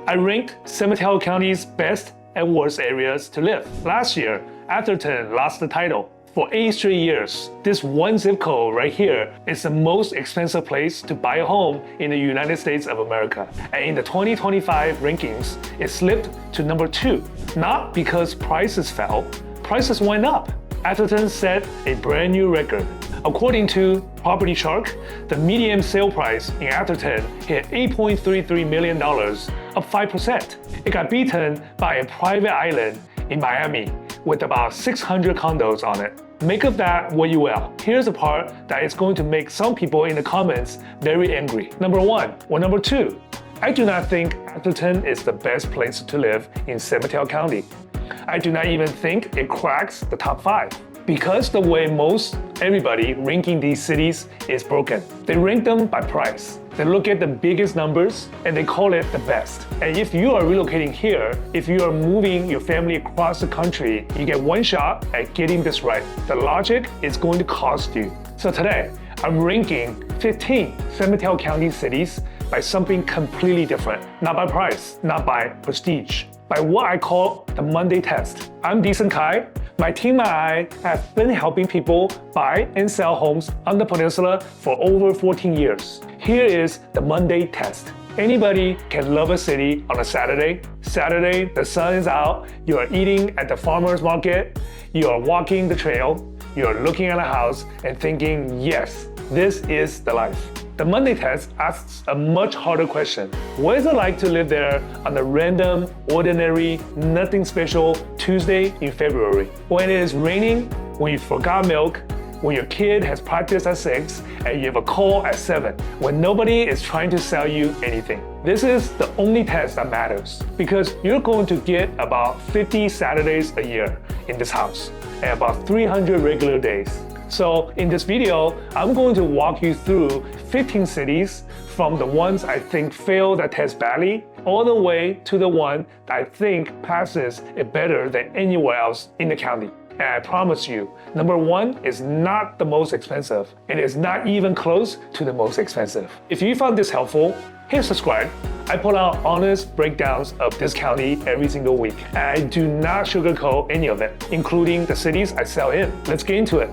I ranked San Mateo County's best and worst areas to live. Last year, Atherton lost the title. For 8 straight years, this one zip code right here is the most expensive place to buy a home in the United States of America. And in the 2025 rankings, it slipped to number 2. Not because prices fell, prices went up. Atherton set a brand new record. According to Property Shark, the median sale price in Atherton hit $8.33 million, up 5%. It got beaten by a private island in Miami with about 600 condos on it. Make of that what you will. Here's the part that is going to make some people in the comments very angry. Number 1 or number 2. I do not think Atherton is the best place to live in San Mateo County. I do not even think it cracks the top 5. Because the way most everybody ranking these cities is broken. They rank them by price. They look at the biggest numbers and they call it the best. And if you are relocating here, if you are moving your family across the country, you get one shot at getting this right. The logic is going to cost you. So today, I'm ranking 15 San Mateo County cities by something completely different. Not by price, not by prestige, by what I call the Monday test. I'm Decent Kai. My team and I have been helping people buy and sell homes on the Peninsula for over 14 years. Here is the Monday test. Anybody can love a city on a Saturday. Saturday, the sun is out, you are eating at the farmer's market, you are walking the trail, you are looking at a house and thinking, yes, this is the life. The Monday test asks a much harder question. What is it like to live there on a random, ordinary, nothing special Tuesday in February? When it is raining, when you forgot milk, when your kid has practice at 6 and you have a call at 7, when nobody is trying to sell you anything. This is the only test that matters because you're going to get about 50 Saturdays a year in this house and about 300 regular days. So in this video, I'm going to walk you through 15 cities from the ones I think failed that test badly, all the way to the one that I think passes it better than anywhere else in the county. And I promise you, number 1 is not the most expensive. It is not even close to the most expensive. If you found this helpful, hit subscribe. I put out honest breakdowns of this county every single week. And I do not sugarcoat any of it, including the cities I sell in. Let's get into it.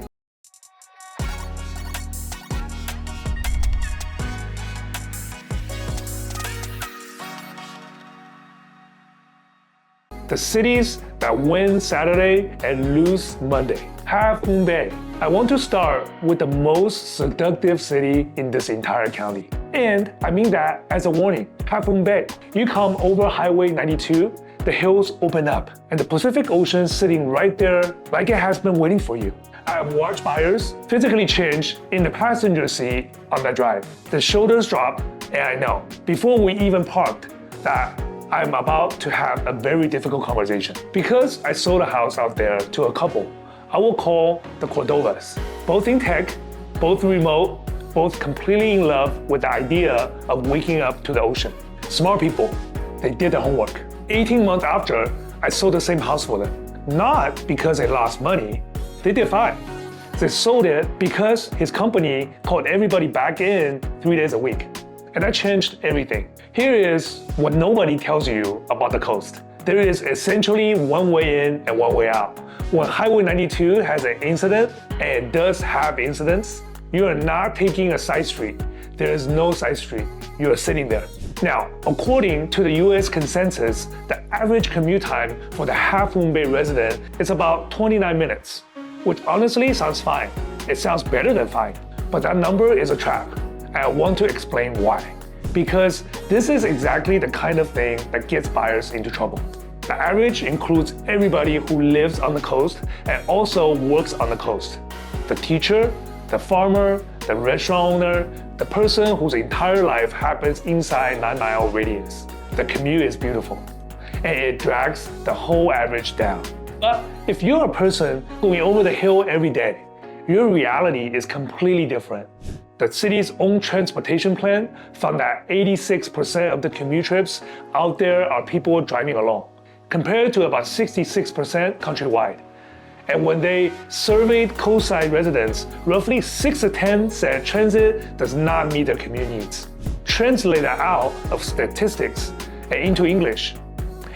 The cities that win Saturday and lose Monday. Half Moon Bay. I want to start with the most seductive city in this entire county. And I mean that as a warning. Half Moon Bay. You come over Highway 92, the hills open up, and the Pacific Ocean sitting right there like it has been waiting for you. I have watched buyers physically change in the passenger seat on that drive. The shoulders drop, and I know, before we even parked, that I'm about to have a very difficult conversation. Because I sold a house out there to a couple, I will call the Cordovas. Both in tech, both remote, both completely in love with the idea of waking up to the ocean. Smart people, they did their homework. 18 months after, I sold the same house for them. Not because they lost money, they did fine. They sold it because his company called everybody back in 3 days a week. And that changed everything. Here is what nobody tells you about the coast. There is essentially one way in and one way out. When Highway 92 has an incident, and it does have incidents, you are not taking a side street. There is no side street. You are sitting there. Now, according to the US consensus, the average commute time for the Half Moon Bay resident is about 29 minutes, which honestly sounds fine. It sounds better than fine, but that number is a trap. And I want to explain why. Because this is exactly the kind of thing that gets buyers into trouble. The average includes everybody who lives on the coast and also works on the coast. The teacher, the farmer, the restaurant owner, the person whose entire life happens inside 9-mile radius. The commute is beautiful, and it drags the whole average down. But if you're a person going over the hill every day, your reality is completely different. The city's own transportation plan found that 86% of the commute trips out there are people driving alone, compared to about 66% countrywide. And when they surveyed coastside residents, roughly 6 to 10 said transit does not meet their commute needs. Translate that out of statistics, and into English.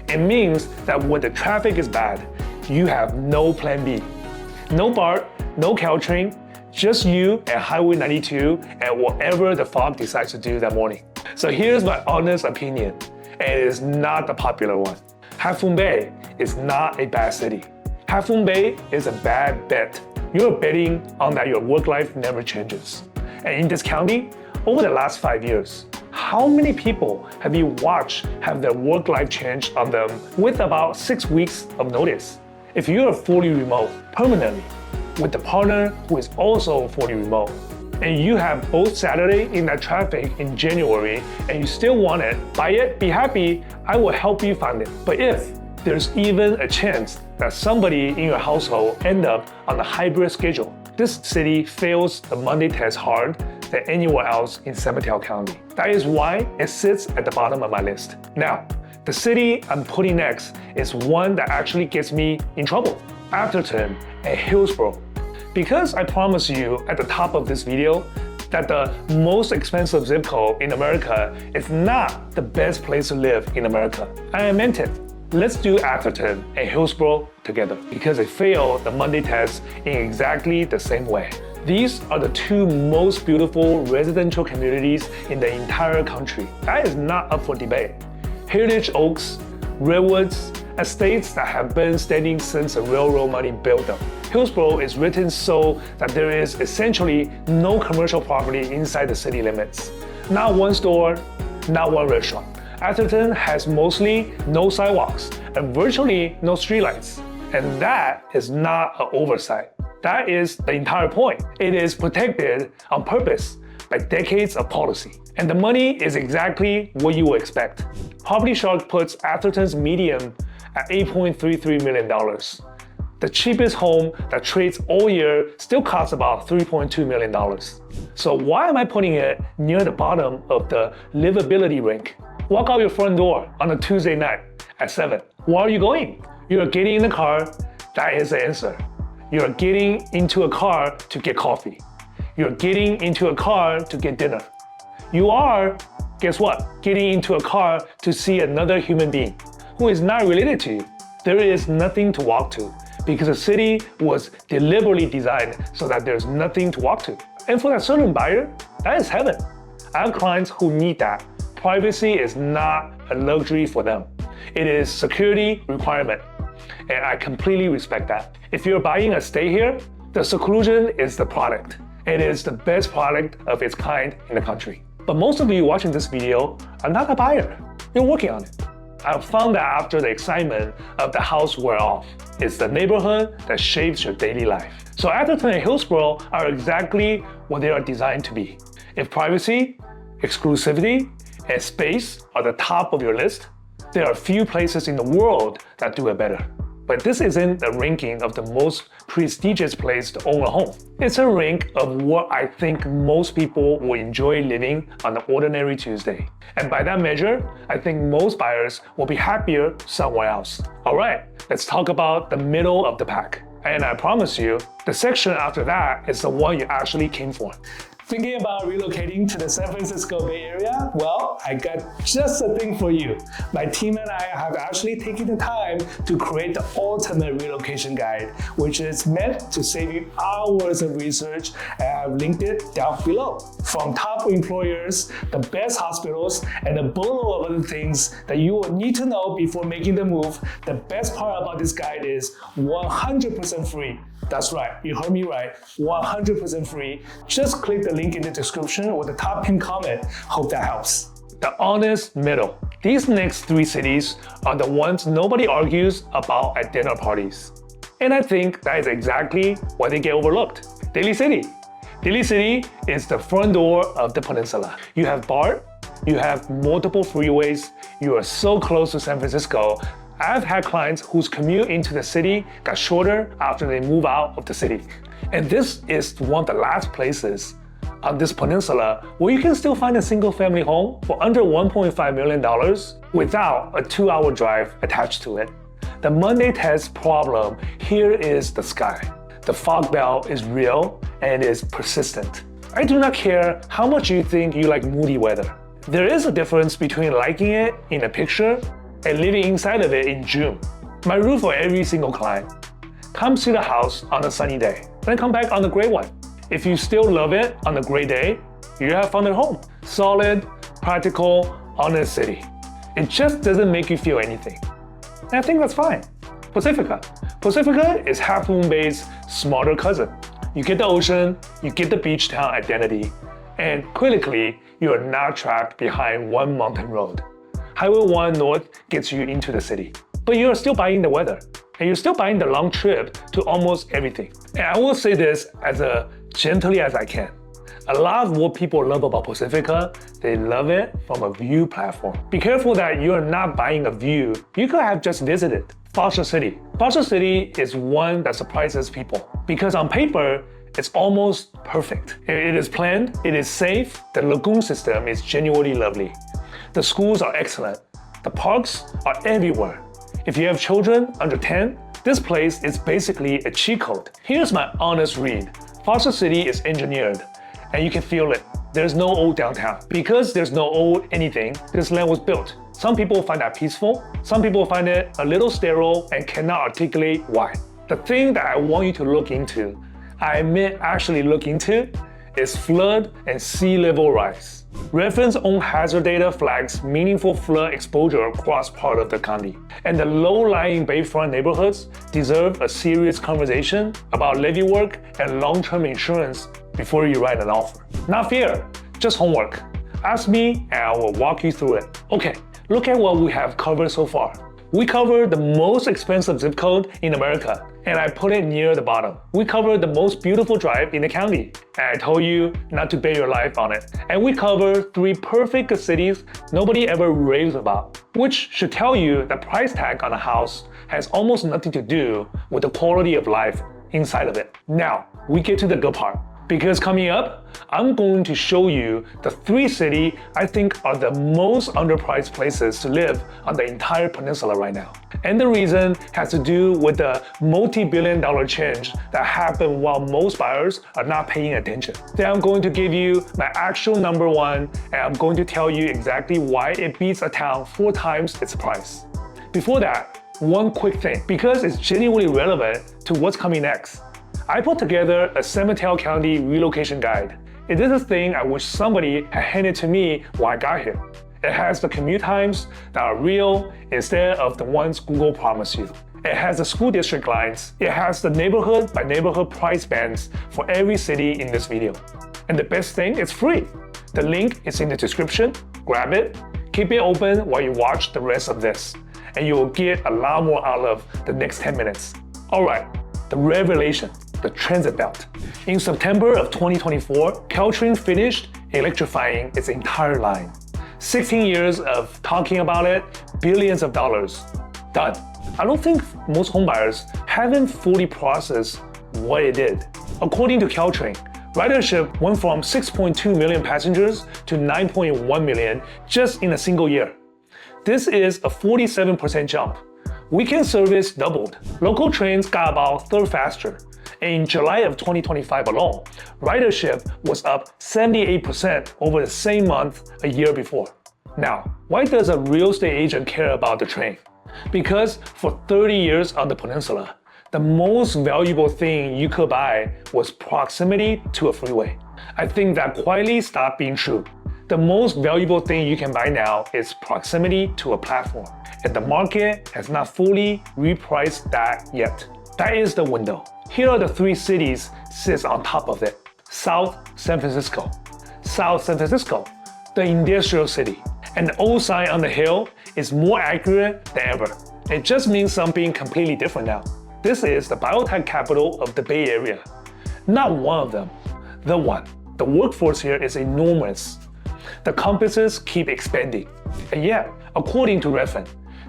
It means that when the traffic is bad, you have no plan B. No BART, no Caltrain, just you and Highway 92 and whatever the fog decides to do that morning. So here's my honest opinion, and it is not the popular one. Half Moon Bay is not a bad city. Half Moon Bay is a bad bet. You're betting on that your work life never changes. And in this county, over the last 5 years, how many people have you watched have their work life change on them with about 6 weeks of notice? If you are fully remote permanently with a partner who is also fully remote, and you have both Saturday in that traffic in January and you still want it, buy it, be happy, I will help you find it. But if there's even a chance that somebody in your household end up on a hybrid schedule, this city fails the Monday test hard than anywhere else in San Mateo County. That is why it sits at the bottom of my list. Now, the city I'm putting next is one that actually gets me in trouble, Atherton and Hillsborough. Because I promise you at the top of this video that the most expensive zip code in America is not the best place to live in America. I meant it. Let's do Atherton and Hillsborough together because they failed the Monday test in exactly the same way. These are the two most beautiful residential communities in the entire country. That is not up for debate. Heritage Oaks, Redwoods, estates that have been standing since the railroad money built them. Hillsborough is written so that there is essentially no commercial property inside the city limits. Not one store, not one restaurant. Atherton has mostly no sidewalks and virtually no streetlights. And that is not an oversight. That is the entire point. It is protected on purpose by decades of policy. And the money is exactly what you would expect. Property Shark puts Atherton's median at $8.33 million. The cheapest home that trades all year still costs about $3.2 million. So why am I putting it near the bottom of the livability rank? Walk out your front door on a Tuesday night at 7. Where are you going? You're getting in the car. That is the answer. You're getting into a car to get coffee. You're getting into a car to get dinner. You are, guess what? Getting into a car to see another human being who is not related to you. There is nothing to walk to because the city was deliberately designed so that there's nothing to walk to. And for that certain buyer, that is heaven. I have clients who need that. Privacy is not a luxury for them. It is security requirement. And I completely respect that. If you're buying a stay here, the seclusion is the product. It is the best product of its kind in the country. But most of you watching this video are not a buyer. You're working on it. I found that after the excitement of the house wear off. It's the neighborhood that shapes your daily life. So Atherton and Hillsborough are exactly what they are designed to be. If privacy, exclusivity, and space are the top of your list, there are few places in the world that do it better. But this isn't the ranking of the most prestigious place to own a home. It's a rank of what I think most people will enjoy living on an ordinary Tuesday. And by that measure, I think most buyers will be happier somewhere else. All right, let's talk about the middle of the pack. And I promise you, the section after that is the one you actually came for. Thinking about relocating to the San Francisco Bay Area? Well, I got just a thing for you. My team and I have actually taken the time to create the ultimate relocation guide, which is meant to save you hours of research, and I've linked it down below. From top employers, the best hospitals, and a boatload of other things that you will need to know before making the move, the best part about this guide is 100% free. That's right, you heard me right, 100% free. Just click the link in the description or the top pinned comment. Hope that helps. The honest middle. These next 3 cities are the ones nobody argues about at dinner parties. And I think that is exactly why they get overlooked. Daly City. Daly City is the front door of the Peninsula. You have BART, you have multiple freeways, you are so close to San Francisco. I've had clients whose commute into the city got shorter after they move out of the city. And this is one of the last places on this peninsula where you can still find a single family home for under $1.5 million without a 2-hour drive attached to it. The Monday test problem here is the sky. The fog belt is real and is persistent. I do not care how much you think you like moody weather. There is a difference between liking it in a picture and living inside of it in June. My rule for every single client: come see the house on a sunny day, then come back on the gray one. If you still love it on a gray day, you have found a home. Solid, practical, honest city. It just doesn't make you feel anything. And I think that's fine. Pacifica. Pacifica is Half Moon Bay's smarter cousin. You get the ocean, you get the beach town identity, and critically, you are not trapped behind one mountain road. Highway 1 North gets you into the city, but you're still buying the weather, and you're still buying the long trip to almost everything. And I will say this as gently as I can. A lot of what people love about Pacifica, they love it from a view platform. Be careful that you're not buying a view you could have just visited. Foster City. Foster City is one that surprises people because on paper, it's almost perfect. It is planned, it is safe, the lagoon system is genuinely lovely. The schools are excellent. The parks are everywhere. If you have children under 10, this place is basically a cheat code. Here's my honest read. Foster City is engineered, and you can feel it. There's no old downtown. Because there's no old anything, this land was built. Some people find that peaceful, some people find it a little sterile and cannot articulate why. The thing that I want you to look into, I admit actually look into, is flood and sea level rise. Redfin's own hazard data flags meaningful flood exposure across part of the county. And the low-lying bayfront neighborhoods deserve a serious conversation about levee work and long-term insurance before you write an offer. Not fear, just homework. Ask me and I will walk you through it. Okay, look at what we have covered so far. We covered the most expensive zip code in America, and I put it near the bottom. We covered the most beautiful drive in the county, and I told you not to bet your life on it. And we covered 3 perfect cities nobody ever raves about, which should tell you the price tag on a house has almost nothing to do with the quality of life inside of it. Now, we get to the good part. Because coming up, I'm going to show you the 3 cities I think are the most underpriced places to live on the entire peninsula right now. And the reason has to do with the multi-billion-dollar change that happened while most buyers are not paying attention. Then I'm going to give you my actual number 1, and I'm going to tell you exactly why it beats a town 4 times its price. Before that, one quick thing, because it's genuinely relevant to what's coming next. I put together a San Mateo County relocation guide. It is a thing I wish somebody had handed to me while I got here. It has the commute times that are real instead of the ones Google promised you. It has the school district lines. It has the neighborhood by neighborhood price bands for every city in this video. And the best thing, it's free. The link is in the description. Grab it, keep it open while you watch the rest of this, and you will get a lot more out of the next 10 minutes. Alright, the revelation. The transit belt. In September of 2024, Caltrain finished electrifying its entire line. 16 years of talking about it, billions of dollars. Done. I don't think most homebuyers haven't fully processed what it did. According to Caltrain, ridership went from 6.2 million passengers to 9.1 million just in a single year. This is a 47% jump. Weekend service doubled. Local trains got about a third faster. In July of 2025 alone, ridership was up 78% over the same month a year before. Now, why does a real estate agent care about the train? Because for 30 years on the peninsula, the most valuable thing you could buy was proximity to a freeway. I think that quietly stopped being true. The most valuable thing you can buy now is proximity to a platform, and the market has not fully repriced that yet. That is the window. Here are the 3 cities sits on top of it. South San Francisco. South San Francisco, the industrial city. And the old sign on the hill is more accurate than ever. It just means something completely different now. This is the biotech capital of the Bay Area. Not one of them, the one. The workforce here is enormous. The campuses keep expanding. And yet, according to Redfin,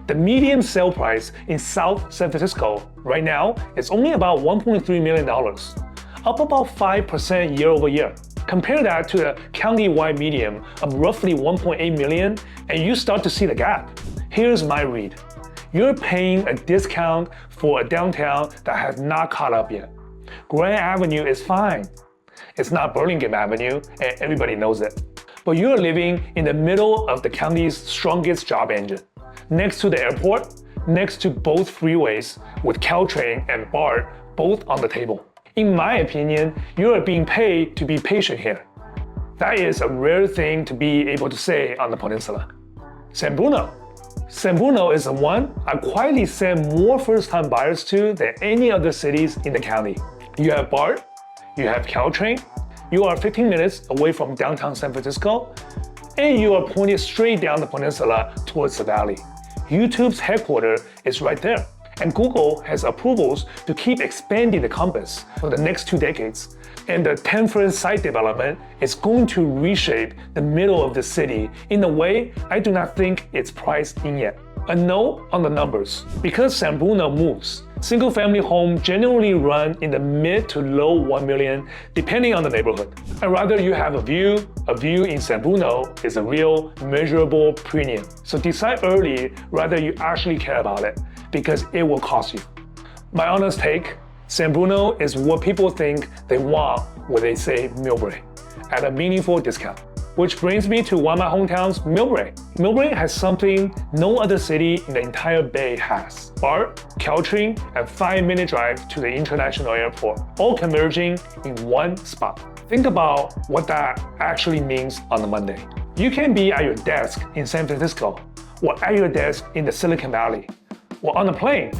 the median sale price in South San Francisco right now is only about $1.3 million, up about 5% year over year. Compare that to the county-wide median of roughly 1.8 million, and you start to see the gap. Here's my read. You're paying a discount for a downtown that has not caught up yet. Grand Avenue is fine. It's not Burlingame Avenue, and everybody knows it. but you're living in the middle of the county's strongest job engine, next to the airport, next to both freeways, with Caltrain and BART both on the table. In my opinion, you are being paid to be patient here. That is a rare thing to be able to say on the Peninsula. San Bruno. San Bruno is the one I quietly send more first-time buyers to than any other cities in the county. You have BART, you have Caltrain, you are 15 minutes away from downtown San Francisco, and you are pointed straight down the peninsula towards the valley. YouTube's headquarters is right there, and Google has approvals to keep expanding the campus for the next 2 decades. And the 10th site development is going to reshape the middle of the city in a way I do not think it's priced in yet. A note on the numbers. Because San Bruno moves, single-family homes generally run in the mid to low 1 million depending on the neighborhood. I'd rather you have a view. A view in San Bruno is a real, measurable premium. So decide early whether you actually care about it, because it will cost you. My honest take, San Bruno is what people think they want when they say Millbrae, at a meaningful discount. Which brings me to one of my hometowns, Millbrae. Millbrae has something no other city in the entire Bay has. BART, Caltrain, and 5-minute drive to the international airport, all converging in one spot. Think about what that actually means on a Monday. You can be at your desk in San Francisco, or at your desk in the Silicon Valley, or on a plane,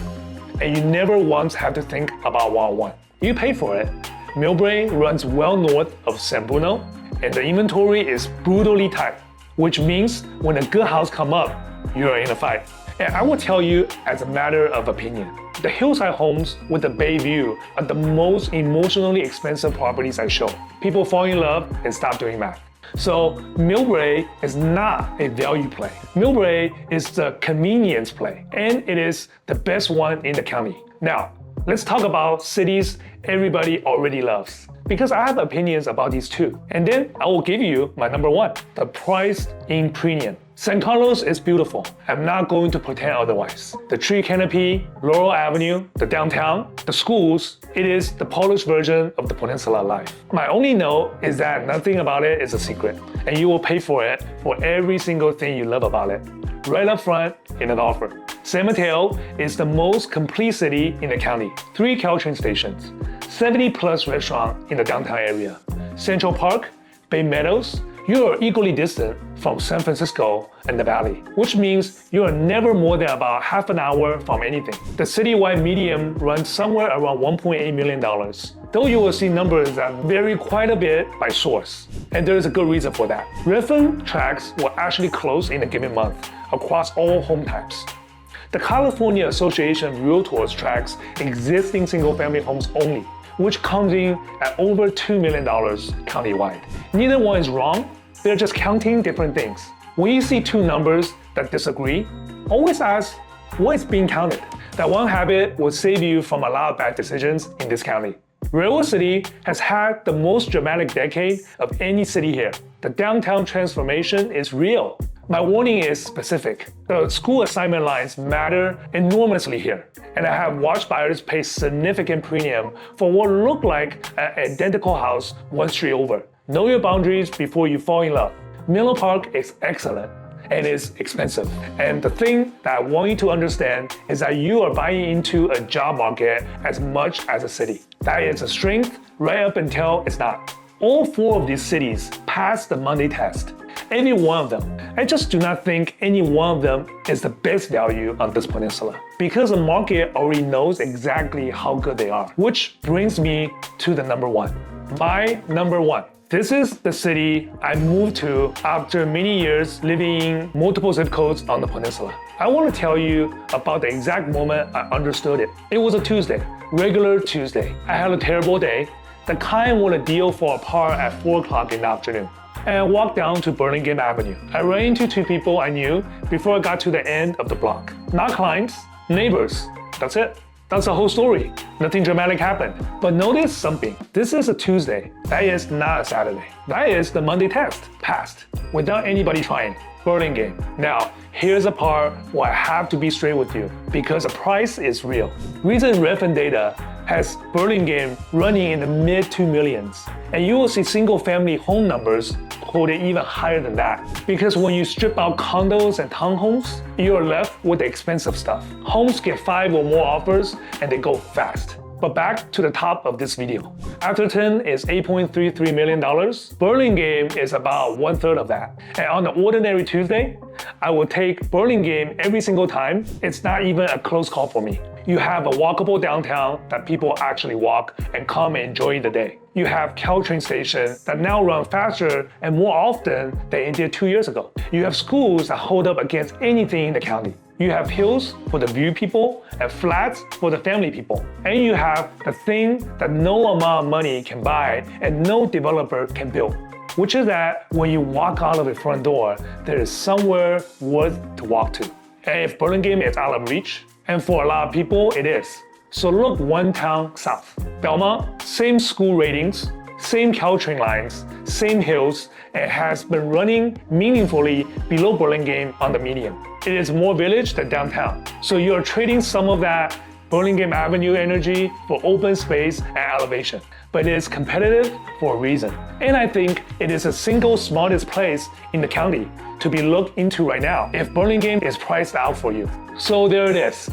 and you never once have to think about one-on-one. You pay for it. Millbrae runs well north of San Bruno, and the inventory is brutally tight, which means when a good house comes up, you are in a fight. And I will tell you as a matter of opinion, the hillside homes with the bay view are the most emotionally expensive properties I show. People fall in love and stop doing math. So Millbrae is not a value play. Millbrae is the convenience play, and it is the best one in the county. Now, let's talk about cities everybody already loves, because I have opinions about these too. And then I will give you my number one, the price in premium. San Carlos is beautiful. I'm not going to pretend otherwise. The tree canopy, Laurel Avenue, the downtown, the schools, it is the polished version of the Peninsula life. My only note is that nothing about it is a secret, and you will pay for it for every single thing you love about it, right up front in an offer. San Mateo is the most complete city in the county. 3 Caltrain stations, 70+ restaurants in the downtown area, Central Park, Bay Meadows. You are equally distant from San Francisco and the Valley, which means you are never more than about half an hour from anything. The citywide median runs somewhere around $1.8 million, though you will see numbers that vary quite a bit by source, and there is a good reason for that. Redwood tracks will actually close in a given month across all home types. The California Association of Realtors tracks existing single-family homes only, which comes in at over $2 million countywide. Neither one is wrong, they're just counting different things. When you see two numbers that disagree, always ask what is being counted. That one habit will save you from a lot of bad decisions in this county. Redwood City has had the most dramatic decade of any city here. The downtown transformation is real. My warning is specific. The school assignment lines matter enormously here, and I have watched buyers pay significant premium for what looked like an identical house one street over. Know your boundaries before you fall in love. Menlo Park is excellent and is expensive. And the thing that I want you to understand is that you are buying into a job market as much as a city. That is a strength right up until it's not. All 4 of these cities passed the Monday test. Every one of them. I just do not think any one of them is the best value on this peninsula, because the market already knows exactly how good they are. Which brings me to the number one. My number one. This is the city I moved to after many years living in multiple zip codes on the peninsula. I want to tell you about the exact moment I understood it. It was a Tuesday, regular Tuesday. I had a terrible day. The client wanted a deal for a par at 4 o'clock in the afternoon. And I walked down to Burlingame Avenue. I ran into 2 people I knew before I got to the end of the block. Not clients, neighbors. That's it. That's the whole story. Nothing dramatic happened. But notice something. This is a Tuesday. That is not a Saturday. That is the Monday test. Passed. Without anybody trying. Burlingame. Now, here's a part where I have to be straight with you, because the price is real. Recent Redfin data has Burlingame running in the mid 2 millions, and you will see single-family home numbers quoted even higher than that. Because when you strip out condos and townhomes, you're left with the expensive stuff. Homes get 5 or more offers and they go fast. But back to the top of this video. Atherton is $8.33 million. Burlingame is about 1/3 of that. And on an ordinary Tuesday, I will take Burlingame every single time. It's not even a close call for me. You have a walkable downtown that people actually walk and come and enjoy the day. You have Caltrain stations that now run faster and more often than it did 2 years ago. You have schools that hold up against anything in the county. You have hills for the view people and flats for the family people. And you have the thing that no amount of money can buy and no developer can build, which is that when you walk out of the front door, there is somewhere worth to walk to. And if Burlingame is out of reach, and for a lot of people it is. So look one town south. Belmont, same school ratings, same Caltrain lines, same hills, and has been running meaningfully below Burlingame on the median. It is more village than downtown. So you're trading some of that Burlingame Avenue energy for open space and elevation. But it is competitive for a reason. And I think it is the single smartest place in the county to be looked into right now if Burlingame is priced out for you. So there it is.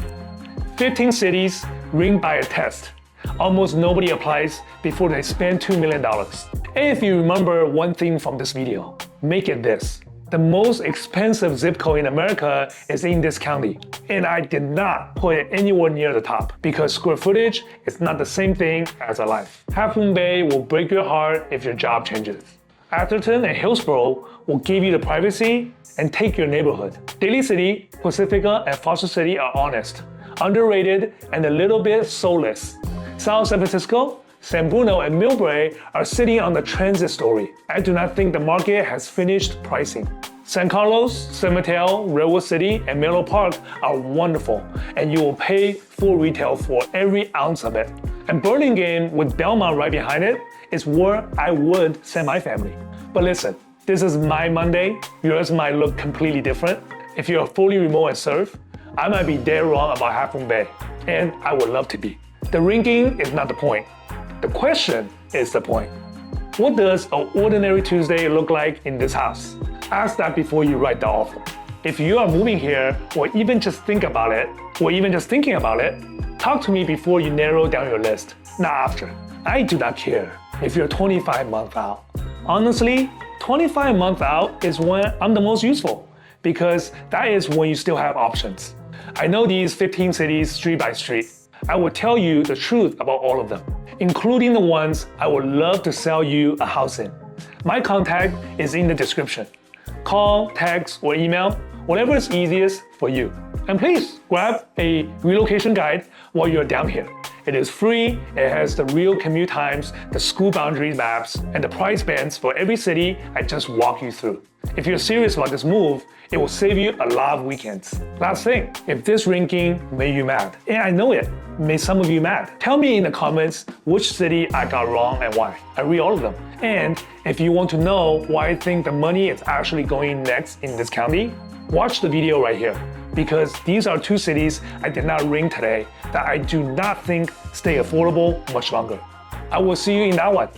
15 cities ranked by a test. Almost nobody applies before they spend $2 million. And if you remember one thing from this video, make it this. The most expensive zip code in America is in this county. And I did not put it anywhere near the top because square footage is not the same thing as a life. Half Moon Bay will break your heart if your job changes. Atherton and Hillsborough will give you the privacy and take your neighborhood. Daly City, Pacifica, and Foster City are honest, underrated, and a little bit soulless. South San Francisco, San Bruno, and Millbrae are sitting on the transit story. I do not think the market has finished pricing. San Carlos, San Mateo, Redwood City, and Menlo Park are wonderful, and you will pay full retail for every ounce of it. And Burlingame, with Belmont right behind it, is where I would send my family. But listen, this is my Monday. Yours might look completely different. If you're fully remote and surf, I might be dead wrong about Half Moon Bay, and I would love to be. The ranking is not the point. The question is the point. What does an ordinary Tuesday look like in this house? Ask that before you write the offer. If you are moving here, or even just think about it, or even just thinking about it, talk to me before you narrow down your list, not after. I do not care if you're 25 months out. Honestly, 25 months out is when I'm the most useful, because that is when you still have options. I know these 15 cities street by street. I will tell you the truth about all of them, including the ones I would love to sell you a house in. My contact is in the description. Call, text, or email, whatever is easiest for you. And please grab a relocation guide while you're down here. It is free, it has the real commute times, the school boundary maps, and the price bands for every city I just walked you through. If you're serious about this move, it will save you a lot of weekends. Last thing, if this ranking made you mad, and I know it made some of you mad, tell me in the comments which city I got wrong and why. I read all of them. And if you want to know why I think the money is actually going next in this county, watch the video right here. Because these are 2 cities I did not rank today that I do not think stay affordable much longer. I will see you in that one.